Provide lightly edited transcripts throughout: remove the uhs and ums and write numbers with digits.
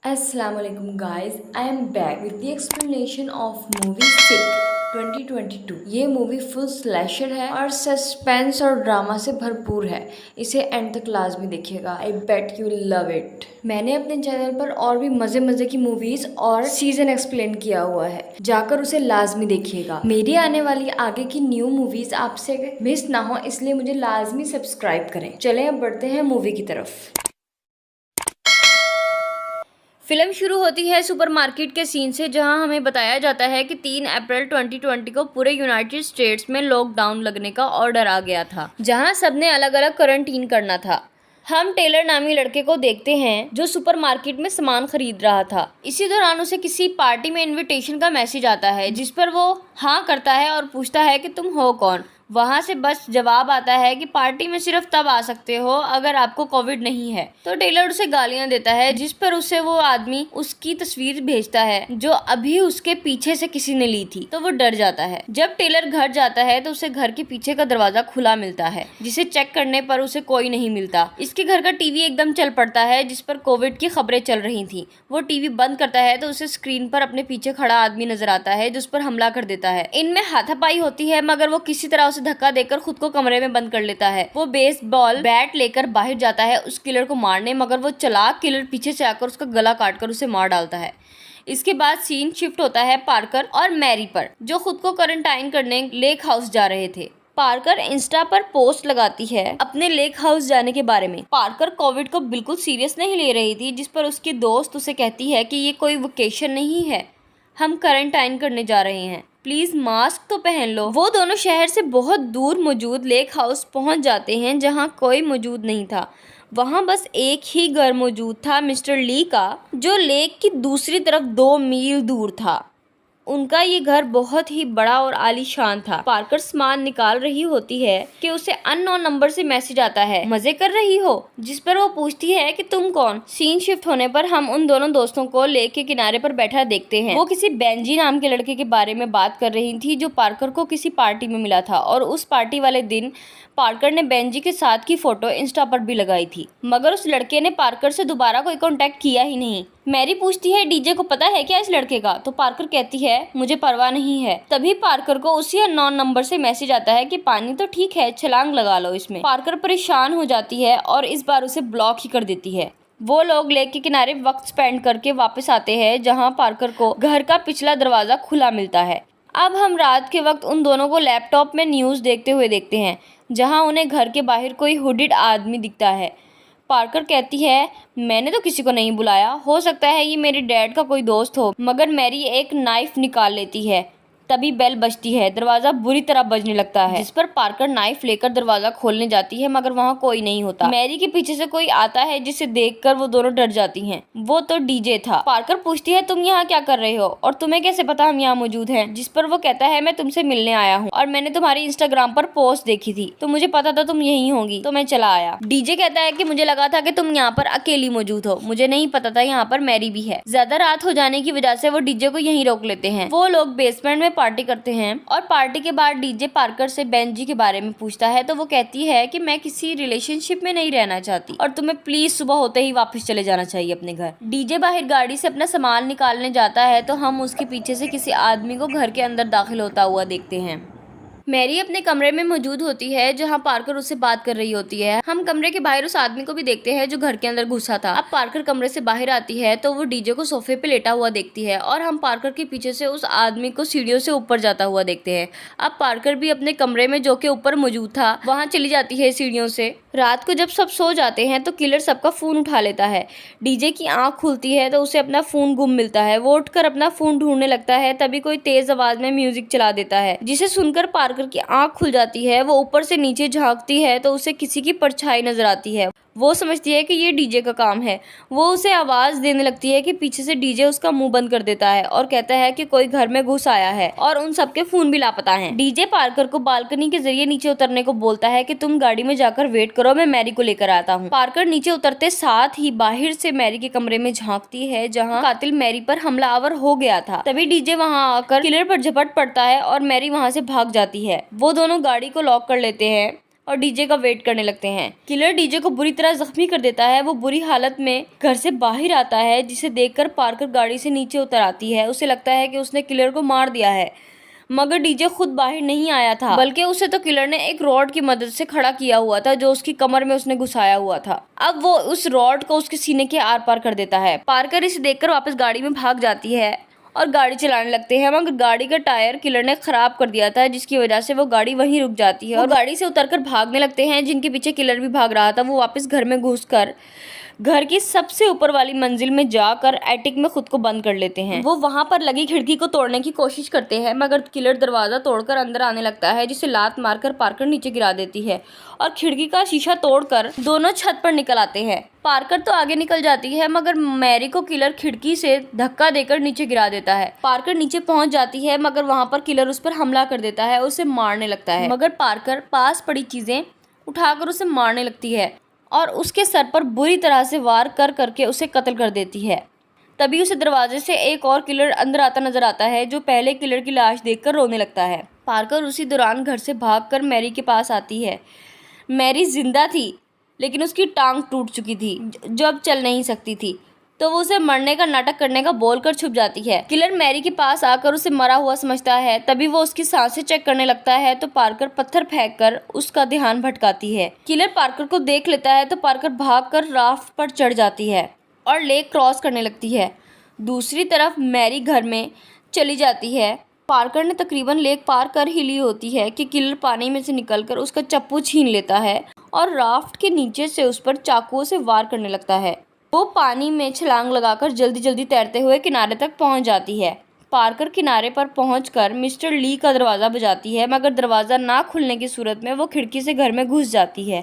Assalamualaikum guys, I am back with the explanation of movie Sick 2022। ये movie full slasher है और suspense और drama से भरपूर है। इसे एंड तक लाजमी देखिएगा। आई बेट यू लव इट। मैंने अपने चैनल पर और भी मजे मजे की मूवीज और सीजन एक्सप्लेन किया हुआ है, जाकर उसे लाजमी देखिएगा। मेरी आने वाली आगे की न्यू मूवीज आपसे मिस ना हो, इसलिए मुझे लाजमी सब्सक्राइब करें। चलें अब बढ़ते हैं मूवी की तरफ। फिल्म शुरू होती है सुपरमार्केट के सीन से, जहां हमें बताया जाता है कि 3 अप्रैल 2020 को पूरे यूनाइटेड स्टेट्स में लॉकडाउन लगने का ऑर्डर आ गया था, जहां सबने अलग अलग क्वारंटीन करना था। हम टेलर नामी लड़के को देखते हैं जो सुपरमार्केट में सामान खरीद रहा था। इसी दौरान उसे किसी पार्टी में इनविटेशन का मैसेज आता है, जिस पर वो हाँ करता है और पूछता है कि तुम हो कौन। वहां से बस जवाब आता है कि पार्टी में सिर्फ तब आ सकते हो अगर आपको कोविड नहीं है। तो टेलर उसे गालियां देता है, जिस पर उसे वो आदमी उसकी तस्वीर भेजता है जो अभी उसके पीछे से किसी ने ली थी। तो वो डर जाता है। जब टेलर घर जाता है तो उसे घर के पीछे का दरवाजा खुला मिलता है, जिसे चेक करने पर उसे कोई नहीं मिलता। इसके घर का टीवी एकदम चल पड़ता है, जिस पर कोविड की खबरें चल रही थी। वो टीवी बंद करता है तो उसे स्क्रीन पर अपने पीछे खड़ा आदमी नजर आता है, जो उस पर हमला कर देता है। इनमें हाथापाई होती है, मगर वो किसी तरह उसे धक्का देकर खुद को कमरे में बंद कर लेता है। वो बेसबॉल बैट लेकर बाहर जाता है उस किलर को मारने, मगर वो चालाक किलर पीछे से आकर उसका गला काटकर उसे मार डालता है। इसके बाद सीन शिफ्ट होता है पार्कर और मैरी पर, जो खुद को क्वारंटाइन करने लेक हाउस जा रहे थे। पार्कर इंस्टा पर पोस्ट लगाती है अपने लेक हाउस जाने के बारे में। पार्कर कोविड को बिल्कुल सीरियस नहीं ले रही थी, जिस पर उसकी दोस्त उसे कहती है कि ये कोई वेकेशन नहीं है, हम क्वारंटाइन करने जा रहे हैं, प्लीज मास्क तो पहन लो। वो दोनों शहर से बहुत दूर मौजूद लेक हाउस पहुंच जाते हैं, जहां कोई मौजूद नहीं था। वहां बस एक ही घर मौजूद था, मिस्टर ली का, जो लेक की दूसरी तरफ 2 मील दूर था। उनका ये घर बहुत ही बड़ा और आलीशान था। पार्कर सामान निकाल रही होती है कि उसे अननोन नंबर से मैसेज आता है, मजे कर रही हो, जिस पर वो पूछती है कि तुम कौन। सीन शिफ्ट होने पर हम उन दोनों दोस्तों को लेक के किनारे पर बैठा देखते हैं। वो किसी बेंजी नाम के लड़के के बारे में बात कर रही थी, जो पार्कर को किसी पार्टी में मिला था, और उस पार्टी वाले दिन पार्कर ने बेंजी के साथ की फोटो इंस्टा पर भी लगाई थी, मगर उस लड़के ने पार्कर से दोबारा कोई कांटेक्ट किया ही नहीं। मैरी पूछती है, डीजे को पता है क्या इस लड़के का? तो पार्कर कहती है, मुझे परवाह नहीं है। तभी पार्कर को उसी अननोन नंबर से मैसेज आता है कि पानी तो ठीक है, छलांग लगा लो इसमें। पार्कर परेशान हो जाती है और इस बार उसे ब्लॉक ही कर देती है। वो लोग लेक के किनारे वक्त स्पेंड करके वापस आते हैं, जहाँ पार्कर को घर का पिछला दरवाजा खुला मिलता है। अब हम रात के वक्त उन दोनों को लैपटॉप में न्यूज़ देखते हुए देखते हैं, जहां उन्हें घर के बाहर कोई हुडिड आदमी दिखता है। पार्कर कहती है, मैंने तो किसी को नहीं बुलाया, हो सकता है ये मेरे डैड का कोई दोस्त हो। मगर मैरी एक नाइफ निकाल लेती है। तभी बेल बजती है, दरवाजा बुरी तरह बजने लगता है, जिस पर पार्कर नाइफ लेकर दरवाजा खोलने जाती है, मगर वहाँ कोई नहीं होता। मैरी के पीछे से कोई आता है, जिसे देखकर वो दोनों डर जाती हैं। वो तो डीजे था। पार्कर पूछती है, तुम यहाँ क्या कर रहे हो और तुम्हें कैसे पता हम यहाँ मौजूद हैं? जिस पर वो कहता है, मैं तुमसे मिलने आया हूँ और मैंने तुम्हारी इंस्टाग्राम पर पोस्ट देखी थी, तो मुझे पता था तुम यहीं होगी, तो मैं चला आया। डीजे कहता है कि मुझे लगा था कि तुम यहाँ पर अकेली मौजूद हो, मुझे नहीं पता था यहाँ पर मैरी भी है। ज्यादा रात हो जाने की वजह से वो डीजे को यहीं रोक लेते हैं। वो लोग बेसमेंट में पार्टी करते हैं और पार्टी के बाद डीजे पार्कर से बेंजी के बारे में पूछता है, तो वो कहती है कि मैं किसी रिलेशनशिप में नहीं रहना चाहती और तुम्हें प्लीज सुबह होते ही वापस चले जाना चाहिए अपने घर। डीजे बाहर गाड़ी से अपना सामान निकालने जाता है, तो हम उसके पीछे से किसी आदमी को घर के अंदर दाखिल होता हुआ देखते हैं। मैरी अपने कमरे में मौजूद होती है, जहां पार्कर उससे बात कर रही होती है। हम कमरे के बाहर उस आदमी को भी देखते हैं जो घर के अंदर घुसा था। अब पार्कर कमरे से बाहर आती है तो वो डीजे को सोफे पे लेटा हुआ देखती है, और हम पार्कर के पीछे से उस आदमी को सीढ़ियों से ऊपर जाता हुआ देखते हैं। अब पार्कर भी अपने कमरे में, जो के ऊपर मौजूद था, वहाँ चली जाती है सीढ़ियों से। रात को जब सब सो जाते हैं तो किलर सबका फोन उठा लेता है। डीजे की आंख खुलती है तो उसे अपना फोन गुम मिलता है। वो उठकर अपना फोन ढूंढने लगता है, तभी कोई तेज आवाज में म्यूजिक चला देता है, जिसे सुनकर पार्कर की आंख खुल जाती है। वो ऊपर से नीचे झांकती है तो उसे किसी की परछाई नजर आती है। वो समझती है कि ये डीजे का काम है। वो उसे आवाज देने लगती है कि पीछे से डीजे उसका मुंह बंद कर देता है और कहता है कि कोई घर में घुस आया है और उन सबके फोन भी लापता हैं। डीजे पार्कर को बालकनी के जरिए नीचे उतरने को बोलता है कि तुम गाड़ी में जाकर वेट करो, मैं मैरी को लेकर आता हूँ। पार्कर नीचे उतरते साथ ही बाहर से मैरी के कमरे में झांकती है, जहाँ कातिल मैरी पर हमलावर हो गया था। तभी डीजे वहाँ आकर किलर पर झपट पड़ता है और मैरी वहाँ से भाग जाती है। वो दोनों गाड़ी को लॉक कर लेते हैं और डीजे का वेट करने लगते हैं। किलर डीजे को बुरी तरह जख्मी कर देता है। वो बुरी हालत में घर से बाहर आता है, जिसे देखकर पार्कर गाड़ी से नीचे उतर आती है। उसे लगता है कि उसने किलर को मार दिया है, मगर डीजे खुद बाहर नहीं आया था, बल्कि उसे तो किलर ने एक रॉड की मदद से खड़ा किया हुआ था, जो उसकी कमर में उसने घुसाया हुआ था। अब वो उस रॉड को उसके सीने के आर पार कर देता है। पार्कर इसे देखकर वापस गाड़ी में भाग जाती है और गाड़ी चलाने लगते हैं, मगर गाड़ी का टायर किलर ने खराब कर दिया था, जिसकी वजह से वो गाड़ी वहीं रुक जाती है और गाड़ी से उतरकर भागने लगते हैं। जिनके पीछे किलर भी भाग रहा था, वो वापस घर में घुसकर घर की सबसे ऊपर वाली मंजिल में जाकर एटिक में खुद को बंद कर लेते हैं। वो वहां पर लगी खिड़की को तोड़ने की कोशिश करते हैं, मगर किलर दरवाजा तोड़कर अंदर आने लगता है, जिसे लात मारकर पार्कर नीचे गिरा देती है और खिड़की का शीशा तोड़कर दोनों छत पर निकल आते हैं। पार्कर तो आगे निकल जाती है, मगर मैरी को किलर खिड़की से धक्का देकर नीचे गिरा देता है। पार्कर नीचे पहुंच जाती है, मगर वहां पर किलर उस पर हमला कर देता है, उसे मारने लगता है। मगर पार्कर पास पड़ी चीजें उठाकर उसे मारने लगती है और उसके सर पर बुरी तरह से वार कर करके उसे कत्ल कर देती है। तभी उसे दरवाजे से एक और किलर अंदर आता नजर आता है, जो पहले किलर की लाश देखकर रोने लगता है। पार्कर उसी दौरान घर से भागकर मैरी के पास आती है। मैरी जिंदा थी, लेकिन उसकी टांग टूट चुकी थी, जो अब चल नहीं सकती थी, तो वो उसे मरने का नाटक करने का बोलकर छुप जाती है। किलर मैरी के पास आकर उसे मरा हुआ समझता है। तभी वो उसकी सांसें चेक करने लगता है, तो पार्कर पत्थर फेंककर उसका ध्यान भटकाती है। किलर पार्कर को देख लेता है, तो पार्कर भागकर राफ्ट पर चढ़ जाती है और लेक क्रॉस करने लगती है। दूसरी तरफ मैरी घर में चली जाती है। पार्कर ने तकरीबन लेक पार कर ही ली होती है कि किलर पानी में से निकलकर उसका चप्पू छीन लेता है और राफ्ट के नीचे से उस पर चाकुओं से वार करने लगता है। वो पानी में छलांग लगाकर जल्दी जल्दी तैरते हुए किनारे तक पहुंच जाती है। पार्कर किनारे पर पहुंचकर मिस्टर ली का दरवाज़ा बजाती है, मगर दरवाज़ा ना खुलने की सूरत में वो खिड़की से घर में घुस जाती है,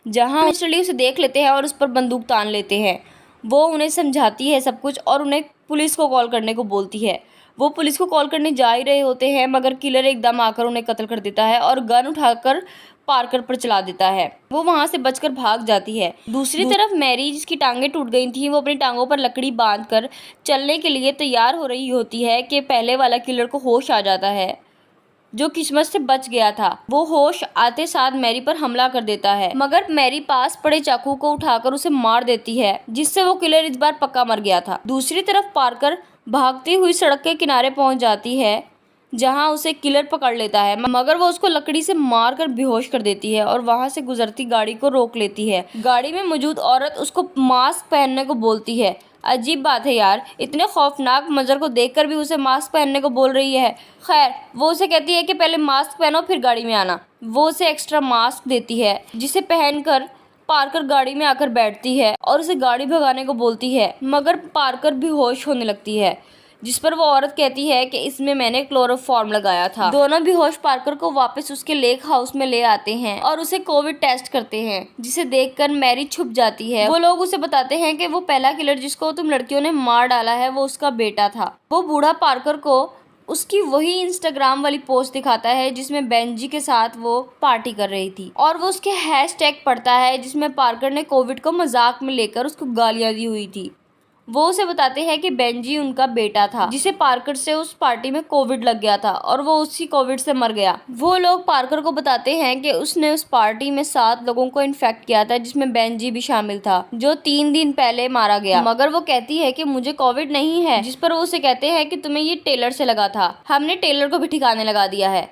जहां मिस्टर ली उसे देख लेते हैं और उस पर बंदूक तान लेते हैं। वो उन्हें समझाती है सब कुछ और उन्हें पुलिस को कॉल करने को बोलती है। वो पुलिस को कॉल करने जा ही रहे होते हैं, मगर किलर एकदम आकर उन्हें कत्ल कर देता है और गन उठाकर पार्कर पर चला देता है। वो वहां से बचकर भाग जाती है। दूसरी तरफ मैरी, जिसकी टांगें टूट गई थी, वो अपनी टांगों पर लकड़ी बांधकर चलने के लिए तैयार हो रही होती है कि पहले वाला किलर को होश आ जाता है, जो किस्मत से बच गया था। वो होश आते साथ मैरी पर हमला कर देता है, मगर मैरी पास पड़े चाकू को उठाकर उसे मार देती है, जिससे वो किलर इस बार पक्का मर गया था। दूसरी तरफ पार्कर भागती हुई सड़क के किनारे पहुंच जाती है, जहां उसे किलर पकड़ लेता है, मगर वो उसको लकड़ी से मारकर बेहोश कर देती है और वहां से गुजरती गाड़ी को रोक लेती है। गाड़ी में मौजूद औरत उसको मास्क पहनने को बोलती है। अजीब बात है यार, इतने खौफनाक मंजर को देखकर भी उसे मास्क पहनने को बोल रही है। खैर, वो उसे कहती है कि पहले मास्क पहनो फिर गाड़ी में आना। वो उसे एक्स्ट्रा मास्क देती है, जिसे पहनकर पार्कर गाड़ी में आकर बैठती है और उसे गाड़ी भगाने को बोलती है, मगर पार्कर बेहोश होने लगती है, जिस पर वो औरत कहती है कि इसमें मैंने क्लोरोफॉर्म लगाया था। दोनों बेहोश पार्कर को वापस उसके लेक हाउस में ले आते हैं और उसे कोविड टेस्ट करते हैं, जिसे देखकर मैरी छुप जाती है। वो लोग उसे बताते हैं कि वो पहला किलर जिसको तुम लड़कियों ने मार डाला है, वो उसका बेटा था। वो बूढ़ा पार्कर को उसकी वही इंस्टाग्राम वाली पोस्ट दिखाता है, जिसमें बेंजी के साथ वो पार्टी कर रही थी, और वो उसके हैशटैग पढ़ता है, जिसमें पार्कर ने कोविड को मजाक में लेकर उसको गालियां दी हुई थी। वो उसे बताते हैं कि बेंजी उनका बेटा था, जिसे पार्कर से उस पार्टी में कोविड लग गया था और वो उसी कोविड से मर गया। वो लोग पार्कर को बताते हैं कि उसने उस पार्टी में 7 लोगों को इन्फेक्ट किया था, जिसमें बेंजी भी शामिल था, जो 3 दिन पहले मारा गया। मगर वो कहती है कि मुझे कोविड नहीं है, जिस पर वो उसे कहते हैं कि तुम्हें ये टेलर से लगा था, हमने टेलर को भी ठिकाने लगा दिया है।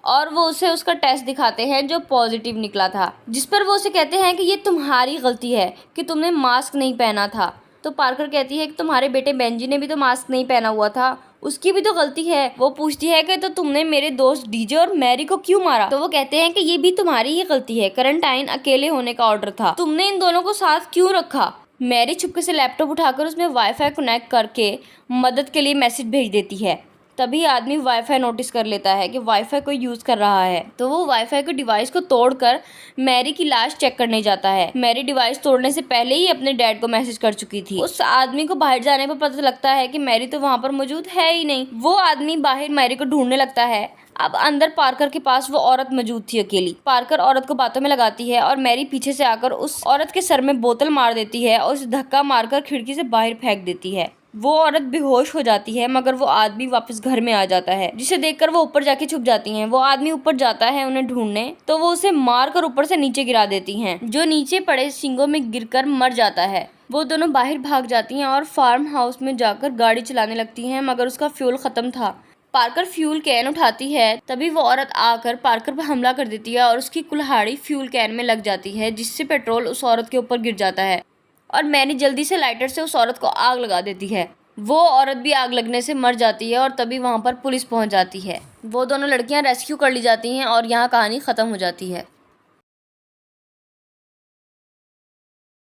और वो उसे उसका टेस्ट दिखाते हैं, जो पॉजिटिव निकला था, जिस पर वो उसे कहते हैं कि ये तुम्हारी गलती है कि तुमने मास्क नहीं पहना था। तो पार्कर कहती है कि तुम्हारे बेटे बेंजी ने भी तो मास्क नहीं पहना हुआ था, उसकी भी तो गलती है। वो पूछती है कि तो तुमने मेरे दोस्त डीजे और मैरी को क्यों मारा? तो वो कहते हैं कि ये भी तुम्हारी ही गलती है, क्वारंटाइन अकेले होने का ऑर्डर था, तुमने इन दोनों को साथ क्यों रखा? मैरी चुपके से लैपटॉप उठाकर उसमें वाईफाई कनेक्ट करके मदद के लिए मैसेज भेज देती है। तभी आदमी वाईफाई नोटिस कर लेता है कि वाईफाई कोई यूज़ कर रहा है, तो वो वाईफाई के डिवाइस को तोड़कर मैरी की लाश चेक करने जाता है। मैरी डिवाइस तोड़ने से पहले ही अपने डैड को मैसेज कर चुकी थी। उस आदमी को बाहर जाने पर पता लगता है कि मैरी तो वहाँ पर मौजूद है ही नहीं। वो आदमी बाहर मैरी को ढूंढने लगता है। अब अंदर पार्कर के पास वो औरत मौजूद थी अकेली। पार्कर औरत को बातों में लगाती है और मैरी पीछे से आकर उस औरत के सर में बोतल मार देती है और उसे धक्का मारकर खिड़की से बाहर फेंक देती है। वो औरत बेहोश हो जाती है मगर वो आदमी वापस घर में आ जाता है, जिसे देखकर वो ऊपर जाके छुप जाती हैं। वो आदमी ऊपर जाता है उन्हें ढूंढने, तो वो उसे मारकर ऊपर से नीचे गिरा देती हैं, जो नीचे पड़े सींगों में गिरकर मर जाता है। वो दोनों बाहर भाग जाती हैं और फार्म हाउस में जाकर गाड़ी चलाने लगती हैं, मगर उसका फ्यूल खत्म था। पार्कर फ्यूल कैन उठाती है, तभी वो औरत आकर पार्कर पर हमला कर देती है और उसकी कुल्हाड़ी फ्यूल कैन में लग जाती है, जिससे पेट्रोल उस औरत के ऊपर गिर जाता है और मैनी जल्दी से लाइटर से उस औरत को आग लगा देती है। वो औरत भी आग लगने से मर जाती है और तभी वहाँ पर पुलिस पहुँच जाती है। वो दोनों लड़कियाँ रेस्क्यू कर ली जाती हैं और यहाँ कहानी ख़त्म हो जाती है।